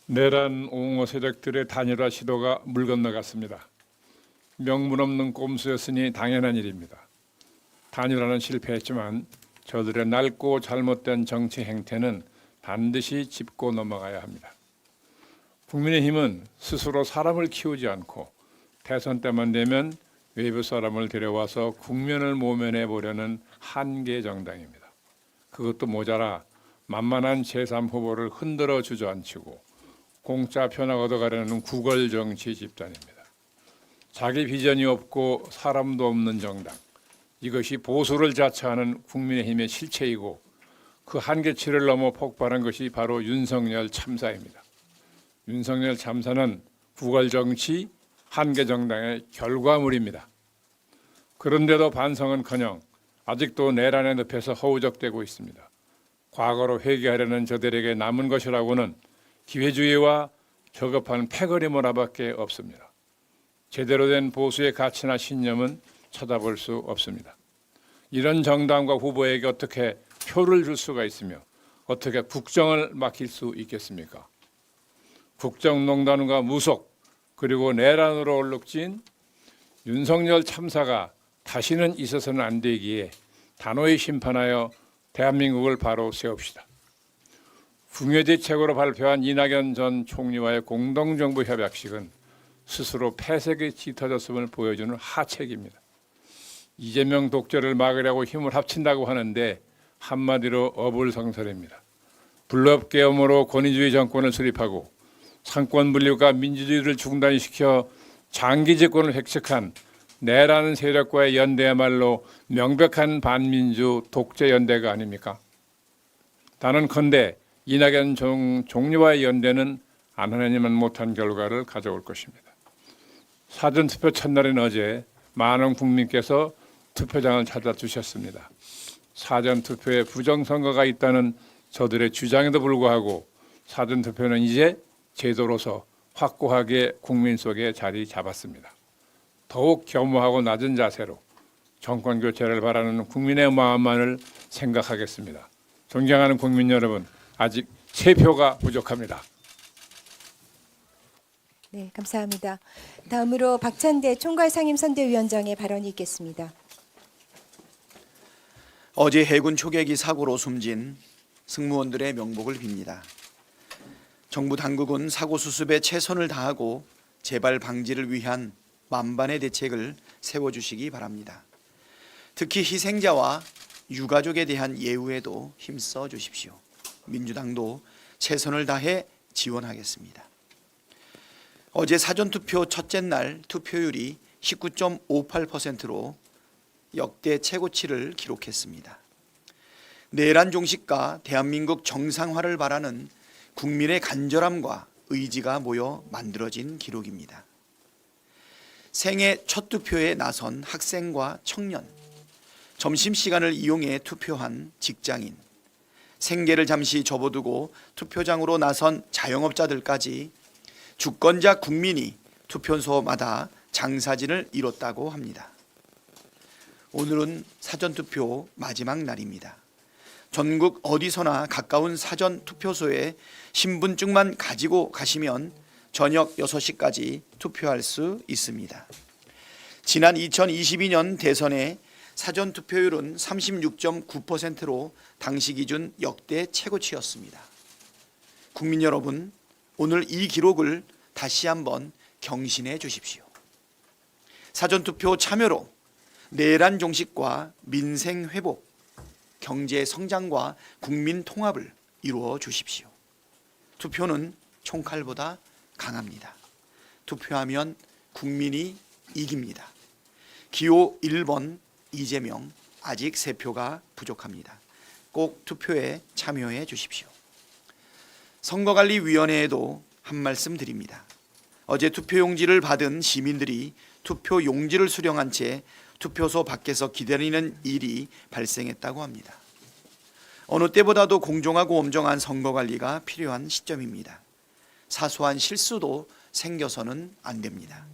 내란 옹호 세력들의 단일화 시도가 물 건너갔습니다. 명분 없는 꼼수였으니 당연한 일입니다. 단일화는 실패했지만 저들의 낡고 잘못된 정치 행태는 반드시 짚고 넘어가야 합니다. 국민의힘은 스스로 사람을 키우지 않고 대선 때만 되면 외부 사람을 데려와서 국면을 모면해 보려는 한계 정당입니다. 그것도 모자라 만만한 제3후보를 흔들어 주저앉히고 공짜 편학 얻어가려는 구걸 정치 집단입니다. 자기 비전이 없고 사람도 없는 정당, 이것이 보수를 자처하는 국민의힘의 실체이고 그 한계치를 넘어 폭발한 것이 바로 윤석열 참사입니다. 윤석열 참사는 구걸 정치, 한계 정당의 결과물입니다. 그런데도 반성은커녕 아직도 내란의 늪에서 허우적대고 있습니다. 과거로 회귀하려는 저들에게 남은 것이라고는 기회주의와 저급한 패거리문화밖에 없습니다. 제대로 된 보수의 가치나 신념은 찾아볼 수 없습니다. 이런 정당과 후보에게 어떻게 표를 줄 수가 있으며 어떻게 국정을 맡길 수 있겠습니까? 국정농단과 무속 그리고 내란으로 얼룩진 윤석열 참사가 다시는 있어서는 안 되기에 단호히 심판하여 대한민국을 바로 세웁시다. 궁예대책으로 발표한 이낙연 전 총리와의 공동정부 협약식은 스스로 폐색이 짙어졌음을 보여주는 하책입니다. 이재명 독재를 막으려고 힘을 합친다고 하는데 한마디로 어불성설입니다. 불법계엄으로 권위주의 정권을 수립하고 상권 분립과 민주주의를 중단시켜 장기 집권을 획책한 내란 세력과의 연대야말로 명백한 반민주 독재 연대가 아닙니까? 단언컨대 이낙연 총리와의 연대는 안 하려니만 못한 결과를 가져올 것입니다. 사전투표 첫날인 어제 많은 국민께서 투표장을 찾아주셨습니다. 사전투표에 부정선거가 있다는 저들의 주장에도 불구하고 사전투표는 이제 제도로서 확고하게 국민 속에 자리 잡았습니다. 더욱 겸허하고 낮은 자세로 정권 교체를 바라는 국민의 마음만을 생각하겠습니다. 존경하는 국민 여러분, 아직 3표가 부족합니다. 네, 감사합니다. 다음으로 박찬대 총괄상임선대위원장의 발언이 있겠습니다. 어제 해군 초계기 사고로 숨진 승무원들의 명복을 빕니다. 정부 당국은 사고 수습에 최선을 다하고 재발 방지를 위한 만반의 대책을 세워주시기 바랍니다. 특히 희생자와 유가족에 대한 예우에도 힘써 주십시오. 민주당도 최선을 다해 지원하겠습니다. 어제 사전투표 첫째 날 투표율이 19.58%로 역대 최고치를 기록했습니다. 내란 종식과 대한민국 정상화를 바라는 국민의 간절함과 의지가 모여 만들어진 기록입니다. 생애 첫 투표에 나선 학생과 청년, 점심시간을 이용해 투표한 직장인, 생계를 잠시 접어두고 투표장으로 나선 자영업자들까지 주권자 국민이 투표소마다 장사진을 이뤘다고 합니다. 오늘은 사전투표 마지막 날입니다. 전국 어디서나 가까운 사전투표소에 신분증만 가지고 가시면 저녁 6시까지 투표할 수 있습니다. 지난 2022년 대선의 사전투표율은 36.9%로 당시 기준 역대 최고치였습니다. 국민 여러분, 오늘 이 기록을 다시 한번 경신해 주십시오. 사전투표 참여로 내란 종식과 민생 회복, 경제 성장과 국민 통합을 이루어 주십시오. 투표는 총칼보다 강합니다. 투표하면 국민이 이깁니다. 기호 1번 이재명, 아직 3표가 부족합니다. 꼭 투표에 참여해 주십시오. 선거관리위원회에도 한 말씀 드립니다. 어제 투표용지를 받은 시민들이 투표용지를 수령한 채 투표소 밖에서 기다리는 일이 발생했다고 합니다. 어느 때보다도 공정하고 엄정한 선거관리가 필요한 시점입니다. 사소한 실수도 생겨서는 안 됩니다.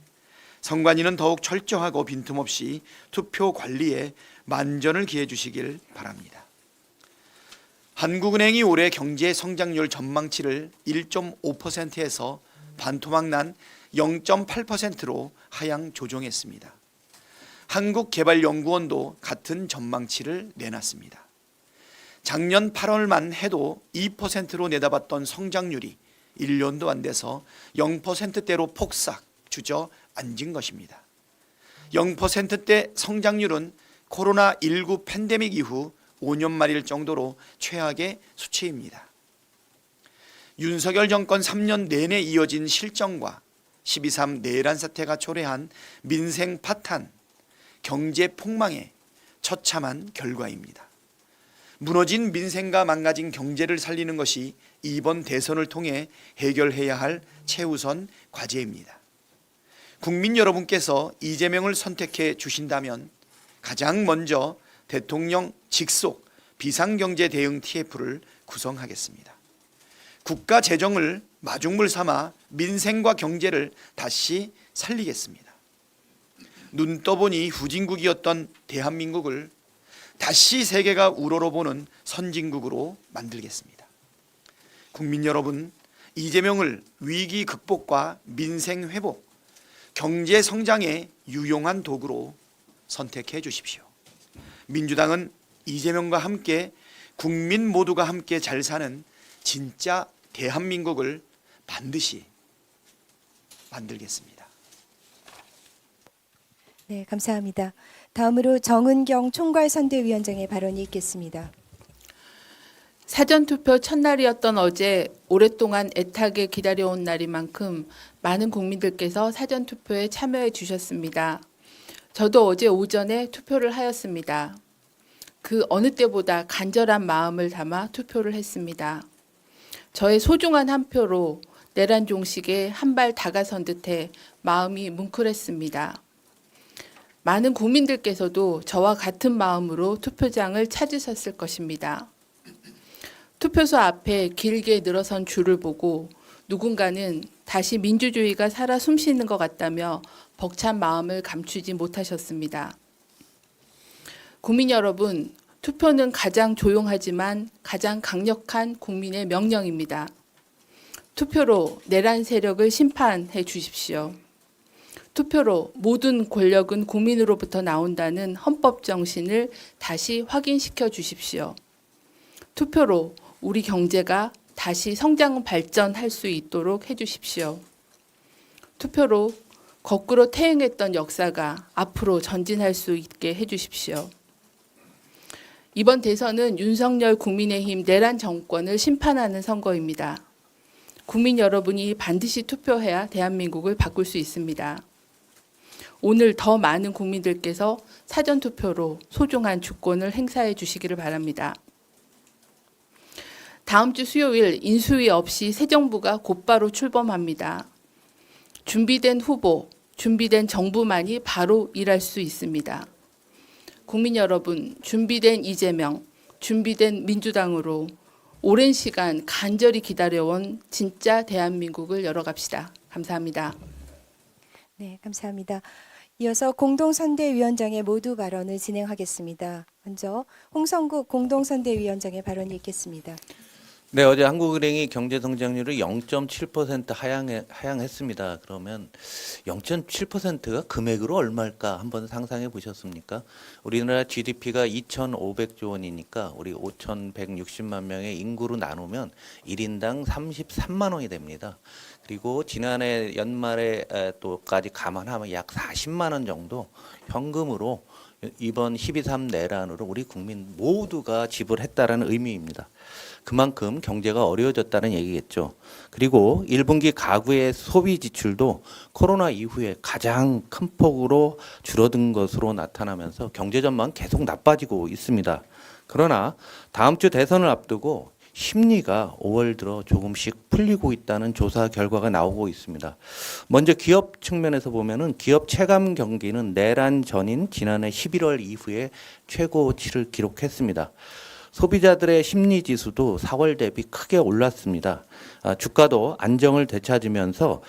선관위는 더욱 철저하고 빈틈없이 투표 관리에 만전을 기해 주시길 바랍니다. 한국은행이 올해 경제 성장률 전망치를 1.5%에서 반토막 난 0.8%로 하향 조정했습니다. 한국개발연구원도 같은 전망치를 내놨습니다. 작년 8월만 해도 2%로 내다봤던 성장률이 1년도 안 돼서 0%대로 폭삭 주저앉은 것입니다. 0%대 성장률은 코로나19 팬데믹 이후 5년 만일 정도로 최악의 수치입니다. 윤석열 정권 3년 내내 이어진 실정과 12.3 내란 사태가 초래한 민생 파탄, 경제 폭망의 처참한 결과입니다. 무너진 민생과 망가진 경제를 살리는 것이 이번 대선을 통해 해결해야 할 최우선 과제입니다. 국민 여러분께서 이재명을 선택해 주신다면 가장 먼저 대통령 직속 비상경제 대응 TF를 구성하겠습니다. 국가 재정을 마중물 삼아 민생과 경제를 다시 살리겠습니다. 눈 떠보니 후진국이었던 대한민국을 다시 세계가 우러러보는 선진국으로 만들겠습니다. 국민 여러분, 이재명을 위기 극복과 민생 회복, 경제 성장의 유용한 도구로 선택해 주십시오. 민주당은 이재명과 함께 국민 모두가 함께 잘 사는 진짜 대한민국을 반드시 만들겠습니다. 네, 감사합니다. 다음으로 정은경 총괄선대위원장의 발언이 있겠습니다. 사전투표 첫날이었던 어제 오랫동안 애타게 기다려온 날인 만큼 많은 국민들께서 사전투표에 참여해 주셨습니다. 저도 어제 오전에 투표를 하였습니다. 그 어느 때보다 간절한 마음을 담아 투표를 했습니다. 저의 소중한 한 표로 내란 종식에 한 발 다가선 듯해 마음이 뭉클했습니다. 많은 국민들께서도 저와 같은 마음으로 투표장을 찾으셨을 것입니다. 투표소 앞에 길게 늘어선 줄을 보고 누군가는 다시 민주주의가 살아 숨쉬는 것 같다며 벅찬 마음을 감추지 못하셨습니다. 국민 여러분, 투표는 가장 조용하지만 가장 강력한 국민의 명령입니다. 투표로 내란 세력을 심판해 주십시오. 투표로 모든 권력은 국민으로부터 나온다는 헌법 정신을 다시 확인시켜 주십시오. 투표로 우리 경제가 다시 성장 발전할 수 있도록 해주십시오. 투표로 거꾸로 퇴행했던 역사가 앞으로 전진할 수 있게 해주십시오. 이번 대선은 윤석열 국민의힘 내란 정권을 심판하는 선거입니다. 국민 여러분이 반드시 투표해야 대한민국을 바꿀 수 있습니다. 오늘 더 많은 국민들께서 사전투표로 소중한 주권을 행사해 주시기를 바랍니다. 다음 주 수요일 인수위 없이 새 정부가 곧바로 출범합니다. 준비된 후보, 준비된 정부만이 바로 일할 수 있습니다. 국민 여러분, 준비된 이재명, 준비된 민주당으로 오랜 시간 간절히 기다려온 진짜 대한민국을 열어갑시다. 감사합니다. 네, 감사합니다. 이어서 공동선대위원장의 모두 발언을 진행하겠습니다. 먼저 홍성국 공동선대위원장의 발언이 있겠습니다. 네, 어제 한국은행이 경제 성장률을 0.7% 하향했습니다. 그러면 0.7%가 금액으로 얼마일까 한번 상상해 보셨습니까? 우리나라 GDP가 2,500조 원이니까 우리 5,160만 명의 인구로 나누면 1인당 33만 원이 됩니다. 그리고 지난해 연말에 또까지 감안하면 약 40만 원 정도 현금으로 이번 12.3 내란으로 우리 국민 모두가 지불했다라는 의미입니다. 그만큼 경제가 어려워졌다는 얘기겠죠. 그리고 1분기 가구의 소비 지출도 코로나 이후에 가장 큰 폭으로 줄어든 것으로 나타나면서 경제 전망 계속 나빠지고 있습니다. 그러나 다음 주 대선을 앞두고 심리가 5월 들어 조금씩 풀리고 있다는 조사 결과가 나오고 있습니다. 먼저 기업 측면에서 보면은 기업 체감 경기는 내란 전인 지난해 11월 이후에 최고치를 기록했습니다. 소비자들의 심리 지수도 4월 대비 크게 올랐습니다. 주가도 안정을 되찾으면서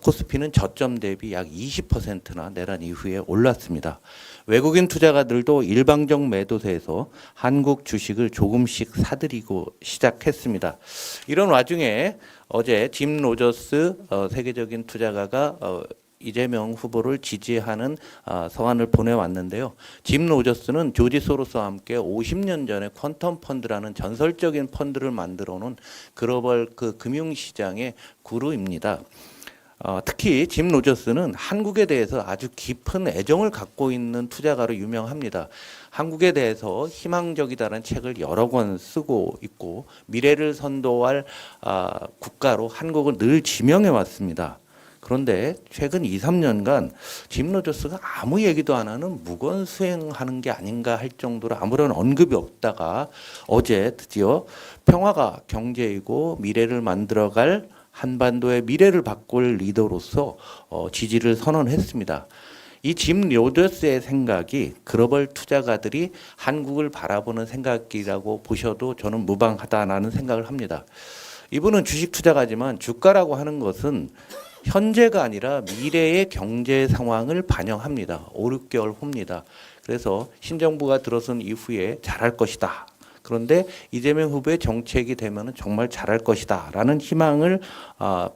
코스피는 저점 대비 약 20%나 내란 이후에 올랐습니다. 외국인 투자가들도 일방적 매도세에서 한국 주식을 조금씩 사들이고 시작했습니다. 이런 와중에 어제 짐 로저스 세계적인 투자가가 이재명 후보를 지지하는 서한을 보내왔는데요. 짐 로저스는 조지 소로스와 함께 50년 전에 퀀텀 펀드라는 전설적인 펀드를 만들어 놓은 글로벌 금융시장의 구루입니다. 특히 짐 로저스는 한국에 대해서 아주 깊은 애정을 갖고 있는 투자가로 유명합니다. 한국에 대해서 희망적이다라는 책을 여러 권 쓰고 있고 미래를 선도할 국가로 한국을 늘 지명해 왔습니다. 그런데 최근 2, 3년간 짐 로저스가 아무 얘기도 안 하는 무건수행하는 게 아닌가 할 정도로 아무런 언급이 없다가 어제 드디어 평화가 경제이고 미래를 만들어갈 한반도의 미래를 바꿀 리더로서 지지를 선언했습니다. 이 짐 로저스의 생각이 글로벌 투자가들이 한국을 바라보는 생각이라고 보셔도 저는 무방하다라는 생각을 합니다. 이분은 주식 투자가지만 주가라고 하는 것은 현재가 아니라 미래의 경제 상황을 반영합니다. 5, 6개월 후입니다. 그래서 신정부가 들어선 이후에 잘할 것이다. 그런데 이재명 후보의 정책이 되면 정말 잘할 것이다 라는 희망을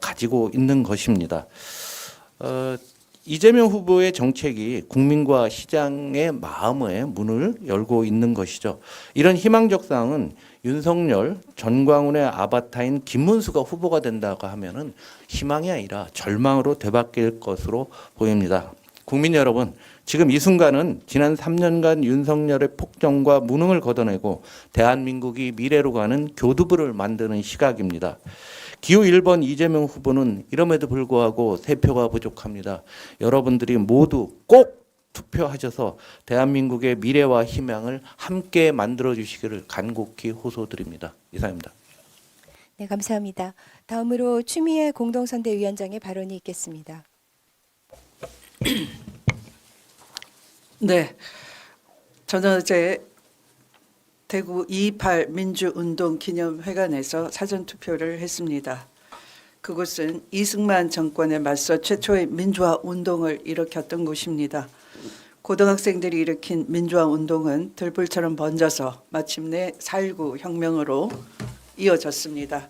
가지고 있는 것입니다. 이재명 후보의 정책이 국민과 시장의 마음의 문을 열고 있는 것이죠. 이런 희망적 사항은 윤석열, 전광훈의 아바타인 김문수가 후보가 된다고 하면은 희망이 아니라 절망으로 되바뀔 것으로 보입니다. 국민 여러분, 지금 이 순간은 지난 3년간 윤석열의 폭정과 무능을 걷어내고 대한민국이 미래로 가는 교두보를 만드는 시각입니다. 기호 1번 이재명 후보는 이럼에도 불구하고 3표가 부족합니다. 여러분들이 모두 꼭 투표하셔서 대한민국의 미래와 희망을 함께 만들어 주시기를 간곡히 호소드립니다. 이상입니다. 네, 감사합니다. 다음으로 추미애 공동선대위원장의 발언이 있겠습니다. 네, 저는 어제 대구 2.28 민주운동 기념회관에서 사전투표를 했습니다. 그곳은 이승만 정권에 맞서 최초의 민주화 운동을 일으켰던 곳입니다. 고등학생들이 일으킨 민주화 운동은 들불처럼 번져서 마침내 4.19 혁명으로 이어졌습니다.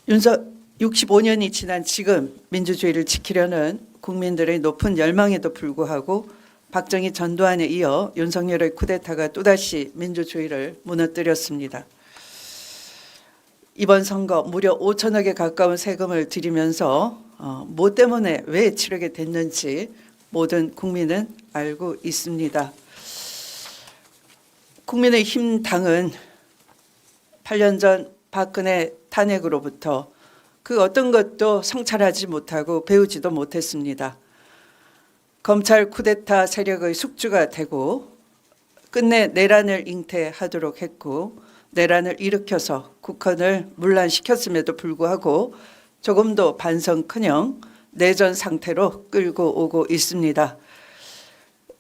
65년이 지난 지금 민주주의를 지키려는 국민들의 높은 열망에도 불구하고 박정희 전두환에 이어 윤석열의 쿠데타가 또다시 민주주의를 무너뜨렸습니다. 이번 선거 무려 5천억에 가까운 세금을 들이면서 뭐 때문에 왜 치르게 됐는지 모든 국민은 알고 있습니다. 국민의힘 당은 8년 전 박근혜 탄핵으로부터 그 어떤 것도 성찰하지 못하고 배우지도 못했습니다. 검찰 쿠데타 세력의 숙주가 되고 끝내 내란을 잉태하도록 했고 내란을 일으켜서 국헌을 문란시켰음에도 불구하고 조금도 반성커녕 내전 상태로 끌고 오고 있습니다.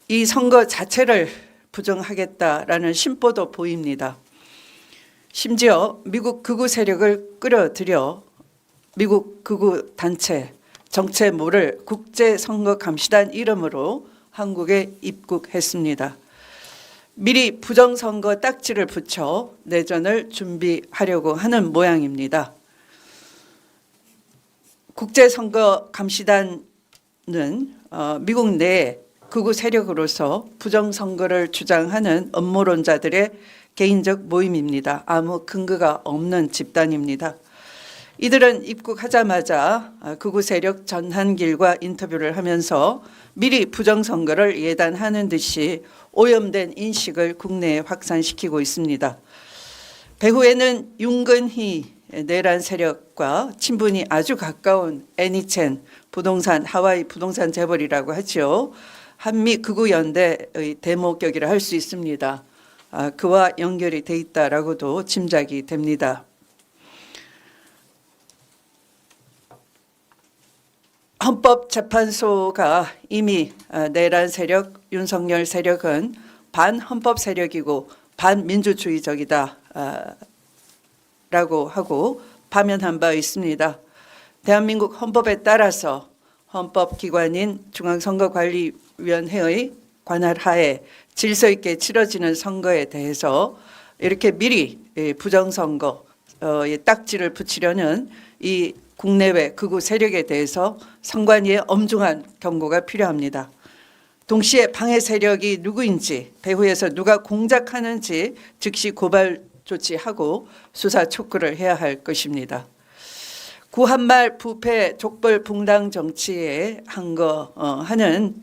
이 선거 자체를 부정하겠다라는 심보도 보입니다. 심지어 미국 극우 세력을 끌어들여 미국 극우 단체 정체모를 국제선거감시단 이름으로 한국에 입국했습니다. 미리 부정선거 딱지를 붙여 내전을 준비하려고 하는 모양입니다. 국제선거감시단은 미국 내 극우 세력으로서 부정선거를 주장하는 음모론자들의 개인적 모임입니다. 아무 근거가 없는 집단입니다. 이들은 입국하자마자 극우 세력 전한길과 인터뷰를 하면서 미리 부정선거를 예단하는 듯이 오염된 인식을 국내에 확산시키고 있습니다. 배후에는 윤건희 내란 세력과 친분이 아주 가까운 애니첸 부동산 하와이 부동산 재벌이라고 하죠. 한미 극우 연대의 대목격이라 할 수 있습니다. 그와 연결이 돼 있다라고도 짐작이 됩니다. 헌법재판소가 이미 내란 세력, 윤석열 세력은 반헌법 세력이고 반민주주의적이다 라고 하고 파면한 바 있습니다. 대한민국 헌법에 따라서 헌법기관인 중앙선거관리위원회의 관할 하에 질서 있게 치러지는 선거에 대해서 이렇게 미리 부정선거에 딱지를 붙이려는 이 국내외 극우 세력에 대해서 선관위의 엄중한 경고가 필요합니다. 동시에 방해 세력이 누구인지, 배후에서 누가 공작하는지 즉시 고발 조치하고 수사 촉구를 해야 할 것입니다. 구한말 부패 족벌 붕당 정치에 항거하는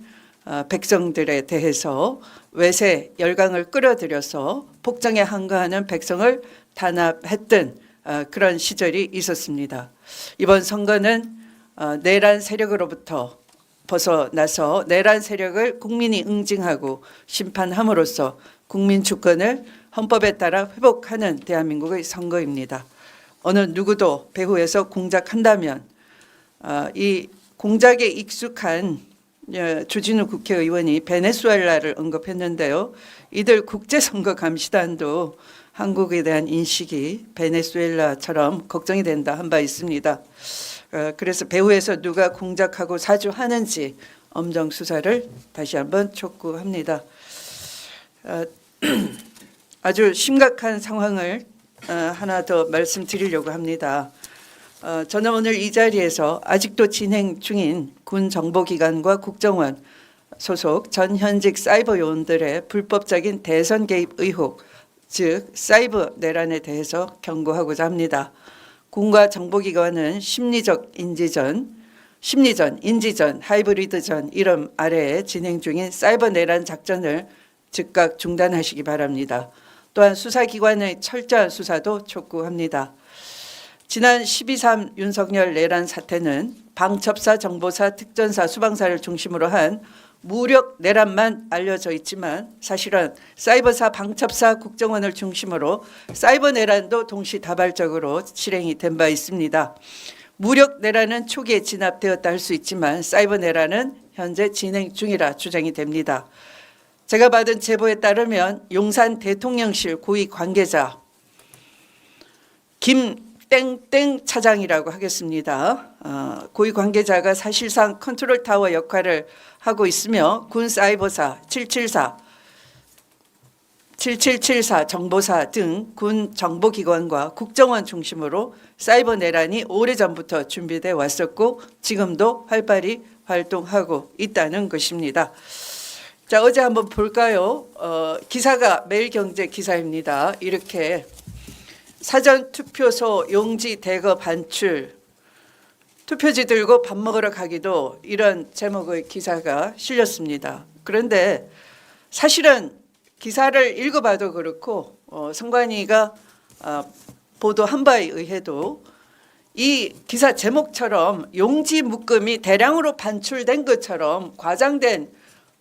백성들에 대해서 외세 열강을 끌어들여서 폭정에 항거하는 백성을 단합했던 그런 시절이 있었습니다. 이번 선거는 내란 세력으로부터 벗어나서 내란 세력을 국민이 응징하고 심판함으로써 국민 주권을 헌법에 따라 회복하는 대한민국의 선거입니다. 어느 누구도 배후에서 공작한다면 이 공작에 익숙한 주진우 국회의원이 베네수엘라를 언급했는데요. 이들 국제선거감시단도 한국에 대한 인식이 베네수엘라처럼 걱정이 된다 한 바 있습니다. 그래서 배후에서 누가 공작하고 사주하는지 엄정 수사를 다시 한번 촉구합니다. 아주 심각한 상황을 하나 더 말씀드리려고 합니다. 저는 오늘 이 자리에서 아직도 진행 중인 군 정보기관과 국정원 소속 전현직 사이버 요원들의 불법적인 대선 개입 의혹, 즉 사이버 내란에 대해서 경고하고자 합니다. 군과 정보기관은 심리전, 인지전, 하이브리드전 이름 아래에 진행 중인 사이버 내란 작전을 즉각 중단하시기 바랍니다. 또한 수사기관의 철저한 수사도 촉구합니다. 지난 12.3 윤석열 내란 사태는 방첩사, 정보사, 특전사, 수방사를 중심으로 한 무력 내란만 알려져 있지만 사실은 사이버사, 방첩사, 국정원을 중심으로 사이버 내란도 동시다발적으로 실행이 된 바 있습니다. 무력 내란은 초기에 진압되었다 할 수 있지만 사이버 내란은 현재 진행 중이라 주장이 됩니다. 제가 받은 제보에 따르면 용산 대통령실 고위 관계자 김땡땡 차장이라고 하겠습니다. 고위 관계자가 사실상 컨트롤 타워 역할을 하고 있으며 군 사이버사 7774 정보사 등 군 정보기관과 국정원 중심으로 사이버 내란이 오래전부터 준비돼 왔었고 지금도 활발히 활동하고 있다는 것입니다. 자, 어제 한번 볼까요? 기사가 매일경제 기사입니다. 이렇게 사전투표소 용지 대거 반출, 투표지 들고 밥 먹으러 가기도 이런 제목의 기사가 실렸습니다. 그런데 사실은 기사를 읽어봐도 그렇고 선관위가 보도한 바에 의해도 이 기사 제목처럼 용지 묶음이 대량으로 반출된 것처럼 과장된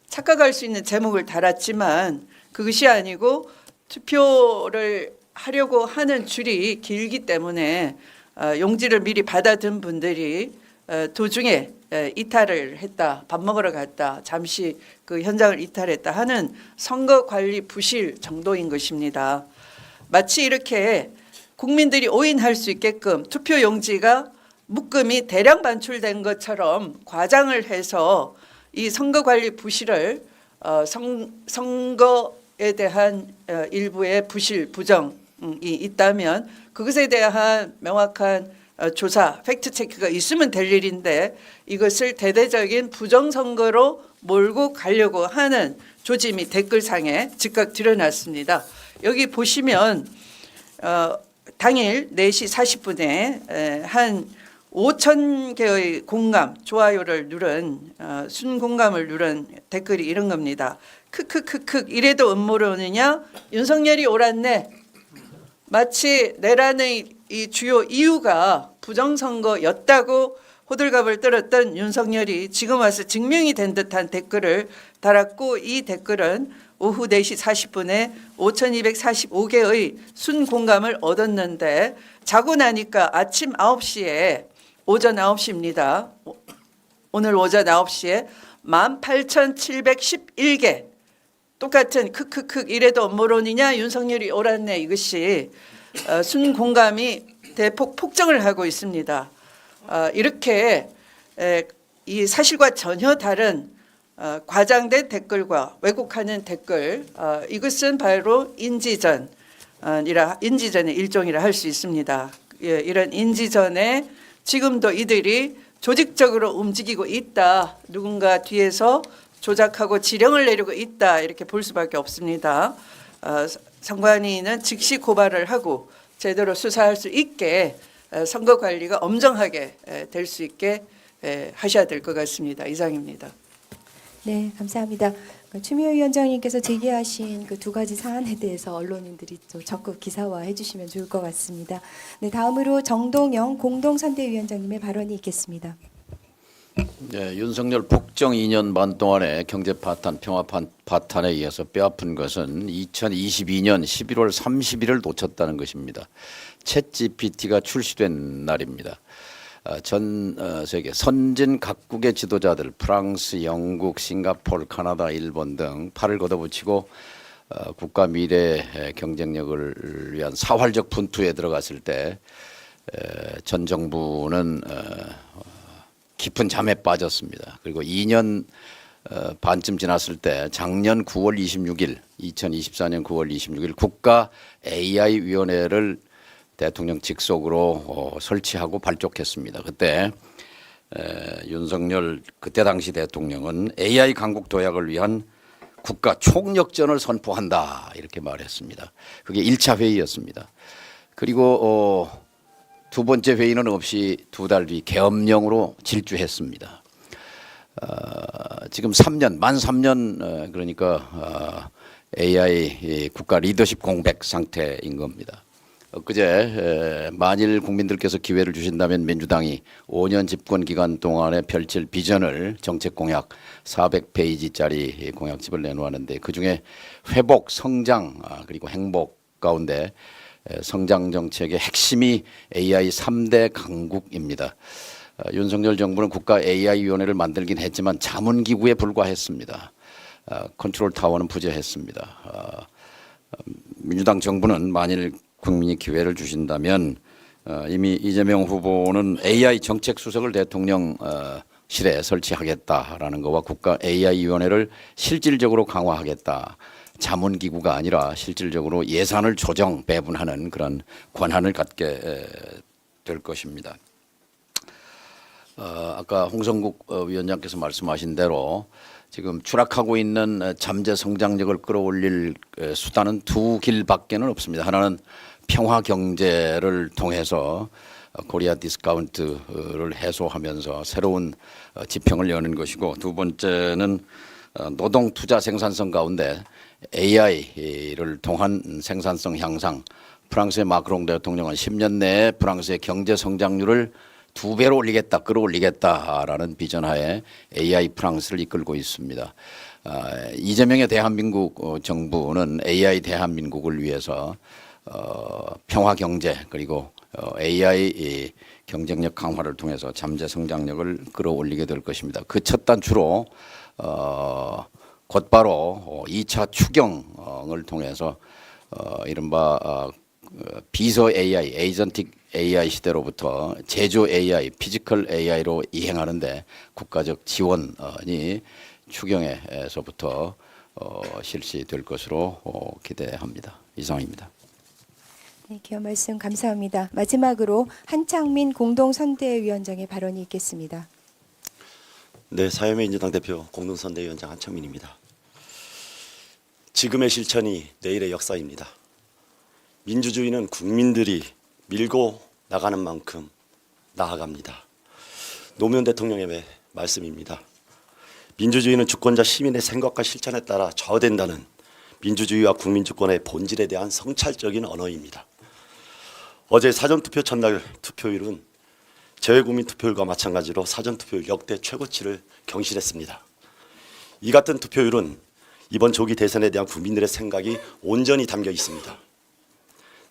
착각할 수 있는 제목을 달았지만 그것이 아니고 투표를 하려고 하는 줄이 길기 때문에 용지를 미리 받아든 분들이 도중에 이탈을 했다, 밥 먹으러 갔다, 잠시 그 현장을 이탈했다 하는 선거 관리 부실 정도인 것입니다. 마치 이렇게 국민들이 오인할 수 있게끔 투표 용지가 묶음이 대량 반출된 것처럼 과장을 해서 이 선거 관리 부실을 선거에 대한 일부의 부실 부정이 있다면 그것에 대한 명확한 조사, 팩트 체크가 있으면 될 일인데 이것을 대대적인 부정선거로 몰고 가려고 하는 조짐이 댓글상에 즉각 드러났습니다. 여기 보시면 당일 4시 40분에 한 5천 개의 공감, 좋아요를 누른 순공감을 누른 댓글이 이런 겁니다. 크크크크 이래도 음모를 오느냐? 윤석열이 옳았네. 마치 내란의 이 주요 이유가 부정선거였다고 호들갑을 떨었던 윤석열이 지금 와서 증명이 된 듯한 댓글을 달았고 이 댓글은 오후 4시 40분에 5,245개의 순공감을 얻었는데 자고 나니까 아침 9시에 오전 9시입니다. 오늘 오전 9시에 18,711개 똑같은 크크크 이래도 모르느냐 윤석열이 옳았네 이것이 순공감이 대폭 폭증을 하고 있습니다. 이렇게 이 사실과 전혀 다른 과장된 댓글과 왜곡하는 댓글 이것은 바로 인지전의 일종이라 할 수 있습니다. 예, 이런 인지전에 지금도 이들이 조직적으로 움직이고 있다. 누군가 뒤에서 조작하고 지령을 내리고 있다. 이렇게 볼 수밖에 없습니다. 선관위는 즉시 고발을 하고 제대로 수사할 수 있게 선거 관리가 엄정하게 될 수 있게 하셔야 될 것 같습니다. 이상입니다. 네, 감사합니다. 추미애 위원장님께서 제기하신 그 두 가지 사안에 대해서 언론인들이 좀 적극 기사화해 주시면 좋을 것 같습니다. 네, 다음으로 정동영 공동선대위원장님의 발언이 있겠습니다. 네, 윤석열 폭정 2년 반 동안의 경제 파탄, 평화 파탄에 의해서 뼈아픈 것은 2022년 11월 30일을 놓쳤다는 것입니다. 챗 GPT가 출시된 날입니다. 전 세계 선진 각국의 지도자들 프랑스, 영국, 싱가포르, 카나다, 일본 등 팔을 걷어붙이고 국가 미래 경쟁력을 위한 사활적 분투에 들어갔을 때 전 정부는 깊은 잠에 빠졌습니다. 그리고 2년 반쯤 지났을 때 작년 9월 26일 2024년 9월 26일 국가 AI위원회를 대통령 직속으로 설치하고 발족했습니다. 그때 윤석열 그때 당시 대통령은 AI 강국 도약을 위한 국가 총력전을 선포한다 이렇게 말했습니다. 그게 1차 회의였습니다. 그리고 두 번째 회의는 없이 두 달 뒤 계엄령으로 질주했습니다. 지금 3년 만 3년 그러니까 AI 국가 리더십 공백 상태인 겁니다. 엊그제 만일 국민들께서 기회를 주신다면 민주당이 5년 집권 기간 동안에 펼칠 비전을 정책 공약 400페이지짜리 공약집을 내놓았는데 그중에 회복, 성장 그리고 행복 가운데 성장 정책의 핵심이 AI 3대 강국입니다. 윤석열 정부는 국가 AI위원회를 만들긴 했지만 자문기구에 불과했습니다. 컨트롤 타워는 부재했습니다. 민주당 정부는 만일 국민이 기회를 주신다면 이미 이재명 후보는 AI 정책 수석을 대통령실에 설치하겠다라는 것과 국가 AI위원회를 실질적으로 강화하겠다. 자문기구가 아니라 실질적으로 예산을 조정 배분하는 그런 권한을 갖게 될 것입니다. 아까 홍성국 위원장께서 말씀하신 대로 지금 추락하고 있는 잠재 성장력을 끌어올릴 수단은 두 길밖에는 없습니다. 하나는 평화 경제를 통해서 코리아 디스카운트를 해소하면서 새로운 지평을 여는 것이고 두 번째는 노동 투자 생산성 가운데 AI를 통한 생산성 향상. 프랑스의 마크롱 대통령은 10년 내에 프랑스의 경제 성장률을 2배로 올리겠다, 끌어올리겠다라는 비전하에 AI 프랑스를 이끌고 있습니다. 이재명의 대한민국 정부는 AI 대한민국을 위해서 평화 경제 그리고 AI 경쟁력 강화를 통해서 잠재 성장력을 끌어올리게 될 것입니다. 그 첫 단추로 곧바로 2차 추경을 통해서 이른바 비서 AI, 에이전틱 AI 시대로부터 제조 AI, 피지컬 AI로 이행하는데 국가적 지원이 추경에서부터 실시될 것으로 기대합니다. 이상입니다. 네, 기업 말씀 감사합니다. 마지막으로 한창민 공동선대위원장의 발언이 있겠습니다. 네, 사회민주당 대표 공동선대위원장 한창민입니다. 지금의 실천이 내일의 역사입니다. 민주주의는 국민들이 밀고 나가는 만큼 나아갑니다. 노무현 대통령의 말씀입니다. 민주주의는 주권자 시민의 생각과 실천에 따라 좌우된다는 민주주의와 국민주권의 본질에 대한 성찰적인 언어입니다. 어제 사전투표 첫날 투표율은 재외국민 투표율과 마찬가지로 사전투표율 역대 최고치를 경신했습니다. 이 같은 투표율은 이번 조기 대선에 대한 국민들의 생각이 온전히 담겨 있습니다.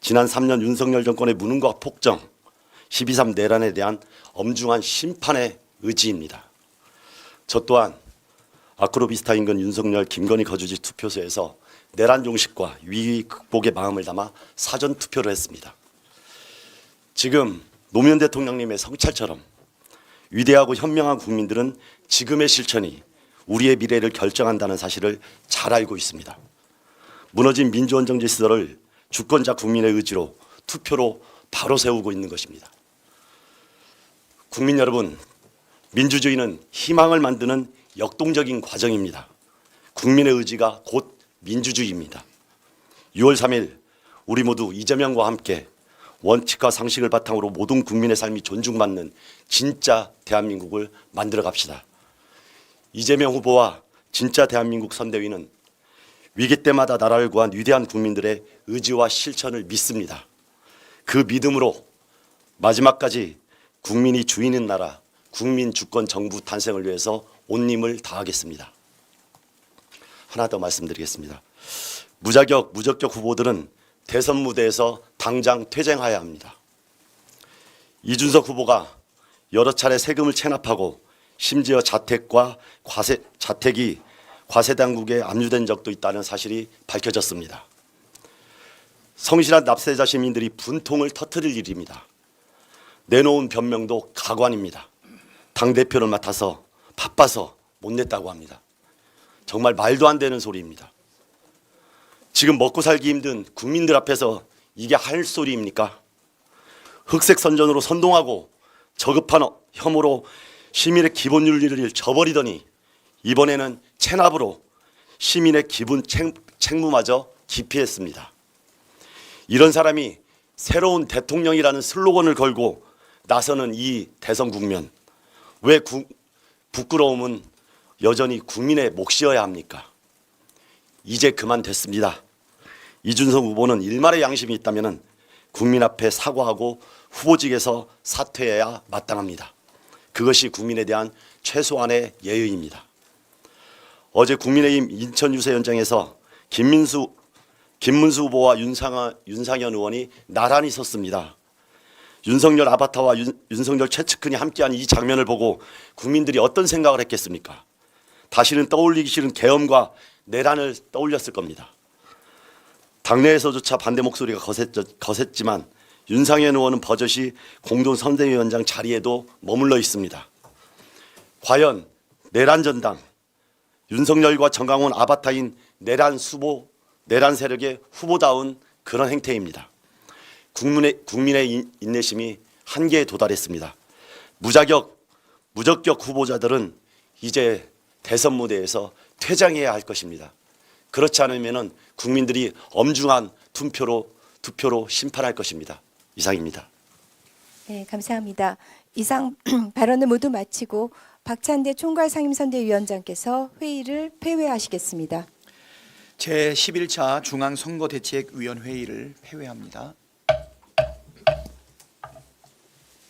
지난 3년 윤석열 정권의 무능과 폭정, 12.3 내란에 대한 엄중한 심판의 의지입니다. 저 또한 아크로비스타 인근 윤석열 김건희 거주지 투표소에서 내란 종식과 위기 극복의 마음을 담아 사전 투표를 했습니다. 지금 노무현 대통령님의 성찰처럼 위대하고 현명한 국민들은 지금의 실천이 우리의 미래를 결정한다는 사실을 잘 알고 있습니다. 무너진 민주헌정제 시설을 주권자 국민의 의지로 투표로 바로 세우고 있는 것입니다. 국민 여러분, 민주주의는 희망을 만드는 역동적인 과정입니다. 국민의 의지가 곧 민주주의입니다. 6월 3일 우리 모두 이재명과 함께 원칙과 상식을 바탕으로 모든 국민의 삶이 존중받는 진짜 대한민국을 만들어 갑시다. 이재명 후보와 진짜 대한민국 선대위는 위기 때마다 나라를 구한 위대한 국민들의 의지와 실천을 믿습니다. 그 믿음으로 마지막까지 국민이 주인인 나라, 국민 주권 정부 탄생을 위해서 온 힘을 다하겠습니다. 하나 더 말씀드리겠습니다. 무적격 후보들은 대선 무대에서 당장 퇴장해야 합니다. 이준석 후보가 여러 차례 세금을 체납하고 심지어 자택이 과세 당국에 압류된 적도 있다는 사실이 밝혀졌습니다. 성실한 납세자 시민들이 분통을 터뜨릴 일입니다. 내놓은 변명도 가관입니다. 당대표를 맡아서 바빠서 못 냈다고 합니다. 정말 말도 안 되는 소리입니다. 지금 먹고 살기 힘든 국민들 앞에서 이게 할 소리입니까? 흑색 선전으로 선동하고 저급한 혐오로 시민의 기본 윤리를 저버리더니 이번에는 체납으로 시민의 기본 책무마저 기피했습니다. 이런 사람이 새로운 대통령이라는 슬로건을 걸고 나서는 이 대선 국면, 왜 부끄러움은 여전히 국민의 몫이어야 합니까? 이제 그만 됐습니다. 이준석 후보는 일말의 양심이 있다면 국민 앞에 사과하고 후보직에서 사퇴해야 마땅합니다. 그것이 국민에 대한 최소한의 예의입니다. 어제 국민의힘 인천 유세 현장에서 김문수 후보와 윤상현 의원이 나란히 섰습니다. 윤석열 아바타와 윤석열 최측근이 함께한 이 장면을 보고 국민들이 어떤 생각을 했겠습니까? 다시는 떠올리기 싫은 계엄과 내란을 떠올렸을 겁니다. 당내에서조차 반대 목소리가 거셌지만 윤상현 의원은 버젓이 공동선대위원장 자리에도 머물러 있습니다. 과연 내란 전당, 윤석열과 정강훈 아바타인 내란 세력의 후보다운 그런 행태입니다. 국민의 인내심이 한계에 도달했습니다. 무적격 후보자들은 이제 대선 무대에서 퇴장해야 할 것입니다. 그렇지 않으면 국민들이 엄중한 투표로 심판할 것입니다. 이상입니다. 네, 감사합니다. 이상 발언을 모두 마치고 박찬대 총괄상임선대위원장께서 회의를 폐회하시겠습니다. 제11차 중앙선거대책위원회의를 폐회합니다.